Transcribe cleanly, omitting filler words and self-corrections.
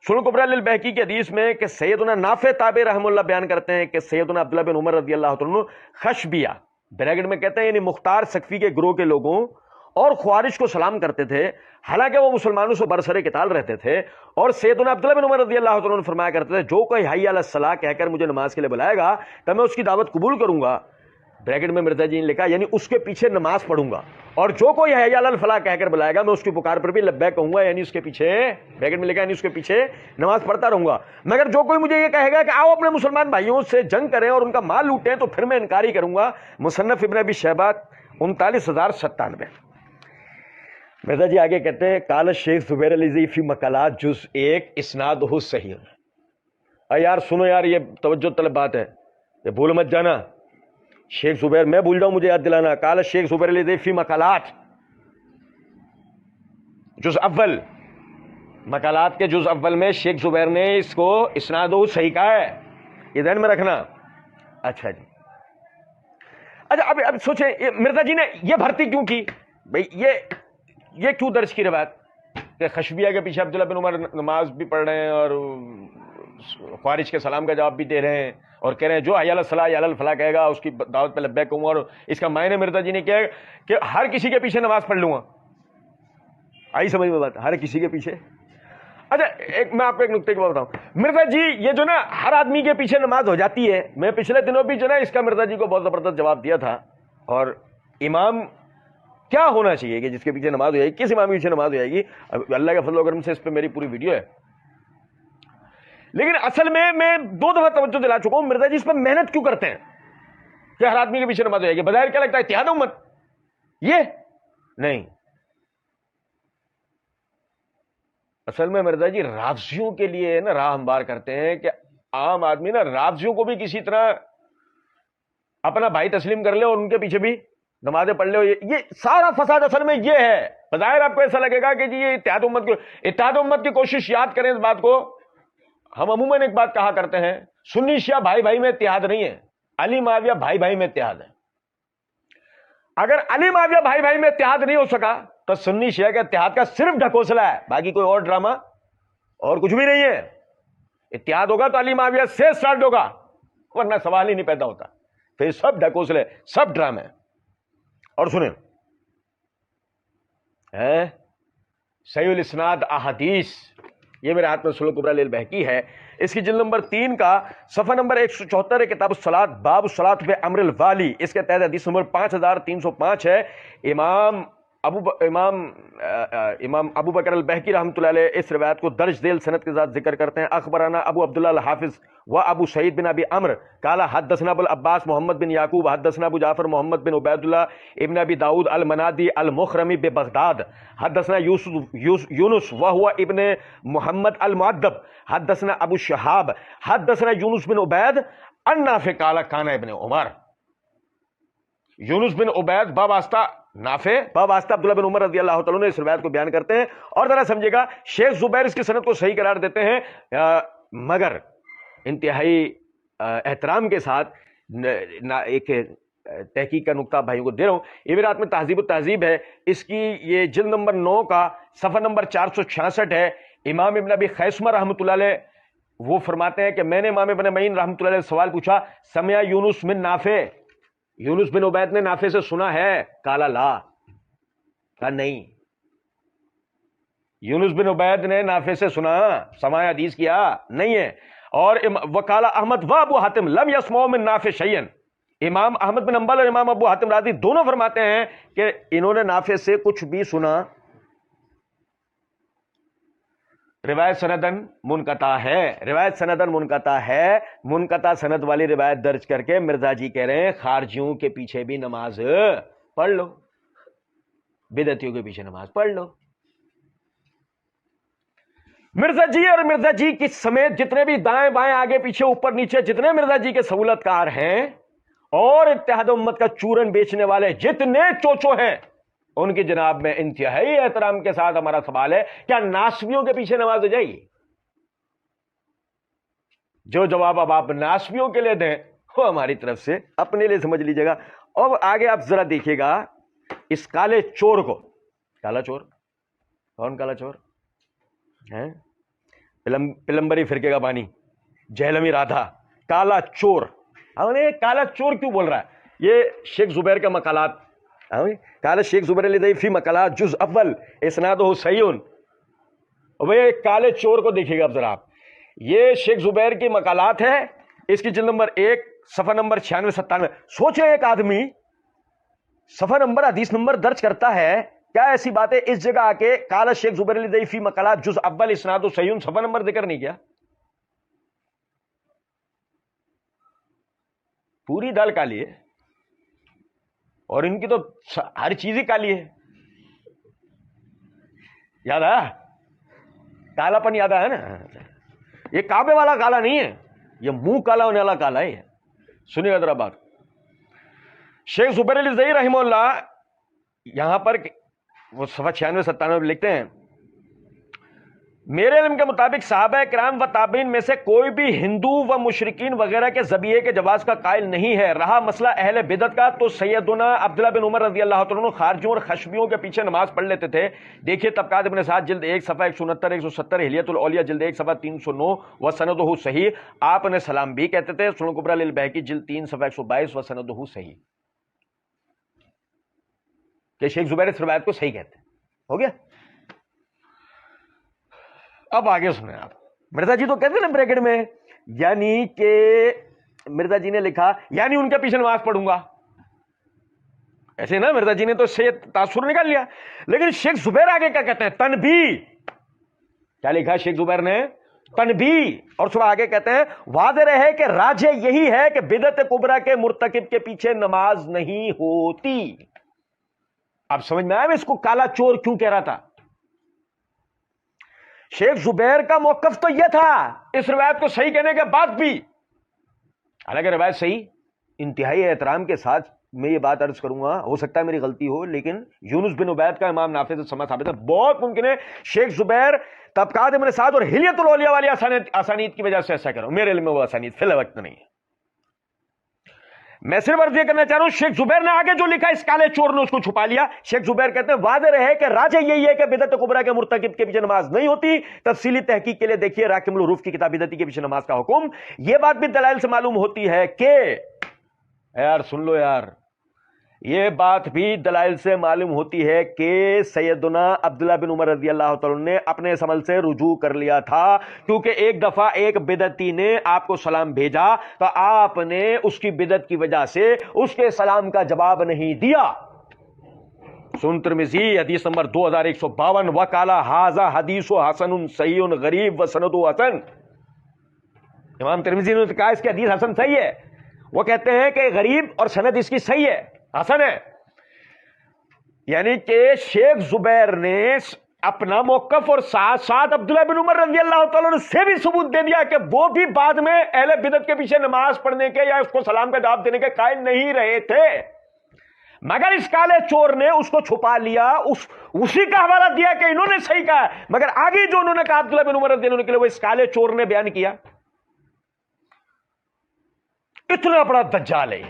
سنن کبریٰ للبیہقی کی حدیث میں کہ سیدنا نافع تابعی رحمہ اللہ بیان کرتے ہیں کہ سیدنا عبداللہ بن عمر رضی اللہ عنہ خشبیہ بریکٹ میں کہتے ہیں یعنی مختار سقفی کے گروہ کے لوگوں اور خوارج کو سلام کرتے تھے، حالانکہ وہ مسلمانوں سے برسر قتال رہتے تھے، اور سیدنا عبداللہ بن عمر رضی اللہ عنہ فرمایا کرتے تھے جو کوئی حی علی الصلاۃ کہہ کر مجھے نماز کے لیے بلائے گا تو میں اس کی دعوت قبول کروں گا، بریکٹ میں مرزا جی نے لکھا یعنی اس کے پیچھے نماز پڑھوں گا، اور جو کوئی حی علی الفلاح کہہ کر بلائے گا میں اس کی پکار پر بھی لبیک کہوں گا، یعنی اس کے پیچھے بریکٹ میں لکھا یعنی اس کے پیچھے نماز پڑھتا رہوں گا، مگر جو کوئی مجھے یہ کہے گا کہ آؤ اپنے مسلمان بھائیوں سے جنگ کریں اور ان کا مال لوٹیں تو پھر میں انکاری کروں گا۔ مصنف ابن ابی شیبہ 39097۔ مرزا جی آگے کہتے ہیں قال شیخ زبیر علیزی فی مقالات جز 1 اسنادہ صحیح۔ یار سنو یار، یہ توجہ طلب بات ہے، یہ بھول مت جانا، شیخ زبیر میں بھول جاؤں مجھے یاد دلانا۔ قال شیخ زبیر علیزی فی مقالات جز اول، مقالات کے جز اول میں شیخ زبیر نے اس کو اسنادہ صحیح کہا ہے، یہ ذہن میں رکھنا۔ اچھا جی، اچھا اب سوچیں مرزا جی نے یہ بھرتی کیوں کی؟ بھئی یہ کیوں درج کی روایت کہ خشبیہ کے پیچھے عبداللہ بن عمر نماز بھی پڑھ رہے ہیں اور خوارج کے سلام کا جواب بھی دے رہے ہیں اور کہہ رہے ہیں جو حی علی الصلاۃ حی علی الفلاح کہے گا اس کی دعوت پہ لبیک کہوں گا، اور اس کا معنی مرزا جی نے کیا کہ ہر کسی کے پیچھے نماز پڑھ لوں گا؟ آئی سمجھ میں بات؟ ہر کسی کے پیچھے۔ اچھا میں آپ کو ایک نکتے کی بات بتاؤں، مرزا جی یہ جو نا ہر آدمی کے پیچھے نماز ہو جاتی ہے، میں پچھلے دنوں بھی جو نا اس کا مرزا جی کو بہت زبردست جواب دیا تھا، اور امام کیا ہونا چاہیے کہ جس کے پیچھے نماز ہو جائے گی، کس امام کے پیچھے نماز ہو جائے گی؟ اللہ کے فضل و کرم سے اس پہ میری پوری ویڈیو ہے، لیکن اصل میں 2 دفعہ توجہ دلا چکا ہوں مرزا جی اس پہ محنت کیوں کرتے ہیں کہ ہر آدمی کے پیچھے نماز ہو جائے گی؟ بظاہر کیا لگتا ہے اتحاد امت، یہ نہیں، اصل میں مرزا جی رافضیوں کے لیے نا راہ ہموار کرتے ہیں کہ عام آدمی نا رافضیوں کو بھی کسی طرح اپنا بھائی تسلیم کر لے اور ان کے پیچھے بھی نمازیں پڑھ لے۔ یہ سارا فساد اصل میں یہ ہے۔ بظاہر آپ کو ایسا لگے گا کہ جی یہ اتحاد امت کی کوشش، یاد کریں اس بات کو، ہم عموماً ایک بات کہا کرتے ہیں سنی شیعہ بھائی بھائی میں اتحاد نہیں ہے، علی معاویہ بھائی بھائی میں اتحاد ہے۔ اگر علی معاویہ بھائی بھائی میں اتحاد نہیں ہو سکا تو سنی شیعہ کے اتحاد کا صرف ڈھکوسلا ہے، باقی کوئی اور ڈرامہ اور کچھ بھی نہیں ہے۔ اتحاد ہوگا تو علی معاویہ سے سٹارٹ ہوگا، ورنہ سوال ہی نہیں پیدا ہوتا، پھر سب ڈھکوسلے، سب ڈرامے۔ اور سنیں صحیح الاسناد احادیث، یہ میرے ہاتھ میں سنن کبریٰ للبیہقی ہے، اس کی جلد نمبر 3 کا صفحہ نمبر 174 ہے، کتاب الصلاۃ، باب الصلاۃ بامر الوالی، اس کے تحت حدیث نمبر 5305 ہے۔ امام ابو بکر البیہقی رحمۃ اللہ علیہ اس روایت کو درج ذیل سند کے ساتھ ذکر کرتے ہیں۔ اخبرنا ابو عبداللہ الحافظ و ابو سعید بن ابی عمرو قال حدثنا ابو العباس محمد بن یعقوب حدثنا ابو جعفر محمد بن عبید اللہ ابن ابی داود المنادی المخرمی ببغداد حدثنا یونس وهو ابن محمد المؤدب حدثنا ابو شہاب حدثنا یونس بن عبید عن نافع قال کان ابن عمر۔ یونس بن عبید باباستہ نافع باباستہ عبداللہ بن عمر رضی اللہ تعالیٰ نے اس روایت کو بیان کرتے ہیں، اور ذرا سمجھے گا شیخ زبیر اس کی سند کو صحیح قرار دیتے ہیں، مگر انتہائی احترام کے ساتھ ایک تحقیق کا نقطہ بھائیوں کو دے رہا ہوں۔ یہ میرے ہاتھ میں تہذیب التہذیب ہے، اس کی یہ جلد نمبر 9 کا صفحہ نمبر 466 ہے۔ امام ابن ابی خیثمہ رحمۃ اللہ علیہ وہ فرماتے ہیں کہ میں نے امام ابن معین رحمۃ اللہ علیہ سوال پوچھا، سمع یونس من نافع، یونس بن عبید نے نافع سے سنا ہے؟ کالا لا، کہا نہیں، یونس بن عبید نے نافع سے سنا، سماع حدیث کیا نہیں ہے۔ اور وقال احمد و ابو حاتم لم يسمعوا من نافع شيئا، امام احمد بن حنبل اور امام ابو حاتم رازی دونوں فرماتے ہیں کہ انہوں نے نافع سے کچھ بھی سنا۔ روایت سندن منقطع ہے، روایت سندن منقطع ہے، منقطع سند والی روایت درج کر کے مرزا جی کہہ رہے ہیں خارجیوں کے پیچھے بھی نماز پڑھ لو، بدعتیوں کے پیچھے نماز پڑھ لو۔ مرزا جی اور مرزا جی کی سمیت جتنے بھی دائیں بائیں آگے پیچھے اوپر نیچے جتنے مرزا جی کے سہولت کار ہیں اور اتحاد امت کا چورن بیچنے والے جتنے چوچو ہیں، ان کی جناب میں انتہائی احترام کے ساتھ ہمارا سوال ہے، کیا ناسبیوں کے پیچھے نماز ہو جائے گی؟ جو جواب اب آپ ناسبیوں کے لیے دیں وہ ہماری طرف سے اپنے لیے سمجھ لیجیے گا۔ اور آگے آپ ذرا دیکھیے گا اس کالے چور کو، کالا چور کون؟ کالا چور ہے پلمبری فرقے کا بانی جہلمی رادھا کالا چور. کالا چور کیوں بول رہا ہے؟ یہ شیخ زبیر کا مقالات. کالا شیخ زبیر الدئی فی مقالات جز اول اسنادہ صحیح. بھائی کالے چور کو دیکھیے گا اب ذرا آپ. یہ شیخ زبیر کی مقالات ہے, اس کی جلد نمبر 1 صفحہ نمبر 96-97. سوچے ایک آدمی صفحہ نمبر حدیث نمبر درج کرتا ہے, کیا ایسی بات ہے اس جگہ آ کے کالا شیخ زبیر الدئی فی مقالات جز اول اسنادہ صحیح صفحہ نمبر ذکر نہیں کیا؟ پوری دال کالی ہے, اور ان کی تو ہر چیز ہی کالی ہے. یاد آیا؟ کالا پن یاد آیا نا؟ یہ کعبے والا کالا نہیں ہے, یہ منہ کالا ہونے والا کالا ہے. سنیے گا ذرا بات. شیخ زبیر الدئی رحمہ اللہ یہاں پر وہ صفحہ 96-97 لکھتے ہیں, میرے علم کے مطابق صحابہ کرام و تابعین میں سے کوئی بھی ہندو و مشرکین وغیرہ کے ذبیحے کے جواز کا قائل نہیں ہے. رہا مسئلہ اہل بدعت کا, تو سیدنا عبداللہ بن عمر رضی اللہ تعالیٰ عنہ خارجیوں اور خشبیوں کے پیچھے نماز پڑھ لیتے تھے. دیکھیے طبقات ابن سعد جلد 1 صفحہ 169-170, ہلیۃ الاولیاء جلد 1 صفحہ 309 و سندہ صحیح. آپ نے سلام بھی کہتے تھے. سنن کبریٰ للبیہقی جلد 3 صفحہ 122 و سندہ صحیح. کہ شیخ زبیر اس روایت کو صحیح کہتے ہیں. ہو گیا؟ اب آگے سنیں آپ. مرزا جی تو کہتے ہیں نا بریکٹ میں, یعنی کہ مرزا جی نے لکھا یعنی ان کے پیچھے نماز پڑھوں گا, ایسے نا مرزا جی نے تو اس سے تاثر نکال لیا. لیکن شیخ زبیر آگے کیا کہتے ہیں؟ تنبیہ. کیا لکھا شیخ زبیر نے؟ تنبیہ. اور صبح آگے کہتے ہیں واضح رہے کہ راجح یہی ہے کہ بدعت کبریٰ کے مرتکب کے پیچھے نماز نہیں ہوتی. اب سمجھ میں آیا میں اس کو کالا چور کیوں کہہ رہا تھا. شیخ زبیر کا موقف تو یہ تھا اس روایت کو صحیح کہنے کے بعد بھی, حالانکہ روایت صحیح, انتہائی احترام کے ساتھ میں یہ بات عرض کروں گا, ہو سکتا ہے میری غلطی ہو, لیکن یونس بن عبید کا امام نافع سے سما ثابت ہے. بہت ممکن ہے شیخ زبیر طبقات ابن سعد اور ہلیۃ الاولیاء والی اسانید کی وجہ سے ایسا کروں. میرے علم میں وہ اسانید فی الوقت نہیں ہے. میں صرف عرض یہ کرنا چاہ رہا ہوں شیخ زبیر نے آگے جو لکھا اس کالے چور نے اس کو چھپا لیا. شیخ زبیر کہتے ہیں واضح رہے کہ راجح یہی ہے کہ بدعت کبریٰ کے مرتکب کے پیچھے نماز نہیں ہوتی. تفصیلی تحقیق کے لیے دیکھیے راکم الحروف کی کتاب بدعتی کے پیچھے نماز کا حکم. یہ بات بھی دلائل سے معلوم ہوتی ہے کہ یار سن لو یار, یہ بات بھی دلائل سے معلوم ہوتی ہے کہ سیدنا عبداللہ بن عمر رضی اللہ تعالیٰ نے اپنے اس عمل سے رجوع کر لیا تھا, کیونکہ ایک دفعہ ایک بدعتی نے آپ کو سلام بھیجا تو آپ نے اس کی بدعت کی وجہ سے اس کے سلام کا جواب نہیں دیا. سنن ترمذی حدیث نمبر 2152, وقالا ھذا حدیث حسن صحیح غریب و سندہ حسن. امام ترمذی نے کہا اس کی حدیث حسن صحیح ہے. وہ کہتے ہیں کہ غریب اور سند اس کی صحیح ہے, حسن ہے. یعنی کہ شیخ زبیر نے اپنا موقف اور ساتھ ساتھ عبداللہ بن عمر رضی اللہ تعالیٰ عنہ سے بھی ثبوت دے دیا کہ وہ بھی بعد میں اہل بدعت کے پیچھے نماز پڑھنے کے یا اس کو سلام کا جواب دینے کے قائل نہیں رہے تھے, مگر اس کالے چور نے اس کو چھپا لیا, اسی کا حوالہ دیا کہ انہوں نے صحیح کہا, مگر آگے جو انہوں نے کہا عبداللہ بن عمر رضی اللہ عنہ کے لیے وہ اس کالے چور نے بیان کیا. اتنا بڑا دجال ہے.